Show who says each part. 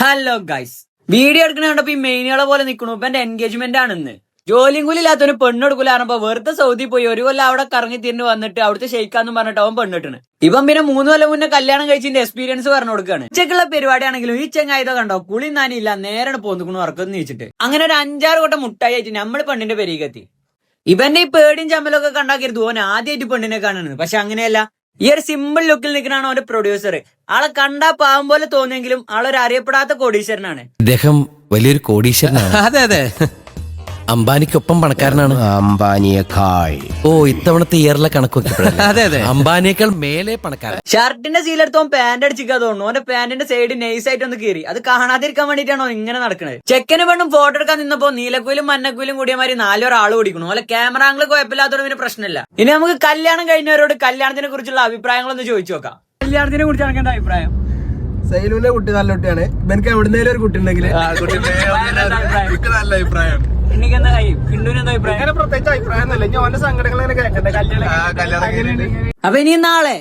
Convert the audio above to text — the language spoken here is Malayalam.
Speaker 1: ഹലോ ഗൈസ്, വീഡിയോ എടുക്കണ കണ്ടപ്പോ ഈ മെയിനുകളെ പോലെ നിൽക്കണു. ഇപ്പൊ എന്റെ എൻഗേജ്മെന്റ് ആണ് ഇന്ന്. ജോലിയും കൂലി ഇല്ലാത്തൊരു പെണ്ണെടുക്കൂല പറഞ്ഞപ്പോ വെറുതെ സൗദി പോയി ഒരു കൊല്ലം അവിടെ കറങ്ങി തിരിഞ്ഞ് വന്നിട്ട് അവിടുത്തെ ഷെയ്ക്കാന്നും പറഞ്ഞിട്ട് അവൻ പെണ്ണിട്ടാണ്. ഇപ്പം പിന്നെ 3 കൊല്ലം മുന്നേ കല്യാണം കഴിച്ചതിന്റെ എക്സ്പീരിയൻസ് പറഞ്ഞു കൊടുക്കുകയാണ്. ഉച്ചക്കുള്ള പരിപാടിയാണെങ്കിലും ഈ ചെങ്ങായതോ കണ്ടോ കുളി നാനില്ല, നേരെ പോന്നിക്കണു ഉറക്കം നീച്ചിട്ട്. അങ്ങനെ ഒരു 5-6 കൊട്ടം മുട്ടായി ആയിട്ട് നമ്മള് പെണ്ണിന്റെ പെരീക്കെത്തി. ഇവന്റെ ഈ പേടിയും ചമ്മലൊക്കെ കണ്ടാക്കരുത് ഓൻ ആദ്യമായിട്ട് പെണ്ണിനെ കാണുന്നത്. പക്ഷെ അങ്ങനെയല്ല, ഈ ഒരു സിമ്പിൾ ലുക്കിൽ നിൽക്കണാണ് അവന്റെ പ്രൊഡ്യൂസർ. ആളെ കണ്ടാ പാവം പോലെ തോന്നിയെങ്കിലും ആളൊരു അറിയപ്പെടാത്ത കോടീശ്വരനാണ്.
Speaker 2: ഇദ്ദേഹം വലിയൊരു കോടീശ്വരനാണ്.
Speaker 3: അതെ അതെ,
Speaker 2: അംബാനിക്കൊപ്പം പണക്കാരനാണ്.
Speaker 3: അംബാനിയേക്കാൾ
Speaker 2: ഇത്തവണത്തെ ഇയറിലെ കണക്ക്
Speaker 3: അതെ അതെ,
Speaker 2: അംബാനിയേക്കാൾ മേലെ പണക്കാരൻ.
Speaker 1: ഷർട്ടിന്റെ സീലെടുത്തോ പാന്റ് അടിച്ചിക്കാ തോന്നുന്നു. ഓന്റെ പാന്റിന്റെ സൈഡ് നൈസ് ആയിട്ട് ഒന്ന് കീറി. അത് കാണാതിരിക്കാൻ വേണ്ടിട്ടാണോ ഇങ്ങനെ നടക്കുന്നത്? ചെക്കന് പെണ്ണും ഫോട്ടോ എടുക്കാൻ നിന്നപ്പോ നീലക്കുയിലും മഞ്ഞക്കുയിലും കൂടിയമാതിരി 4 ആള് ഓടിക്കണു. അല്ലെ ക്യാമറ ആംഗിൾ കുഴപ്പമില്ലാത്തതുകൊണ്ട് പിന്നെ പ്രശ്നമില്ല. ഇനി നമുക്ക് കല്യാണം കഴിഞ്ഞവരോട് കല്യാണത്തിനെ കുറിച്ചുള്ള അഭിപ്രായങ്ങളൊന്ന് ചോദിച്ചു നോക്കാം. കല്യാണത്തിനെ കുറിച്ചാണ് എന്റെ അഭിപ്രായം.
Speaker 4: സൈലൂലെ കുട്ടി നല്ല കുട്ടിയാണ്. എനിക്ക് എവിടുന്നേലും ഒരു കുട്ടി ഉണ്ടെങ്കിൽ നല്ല അഭിപ്രായം.
Speaker 1: അപ്പൊ ഇനി നാളെ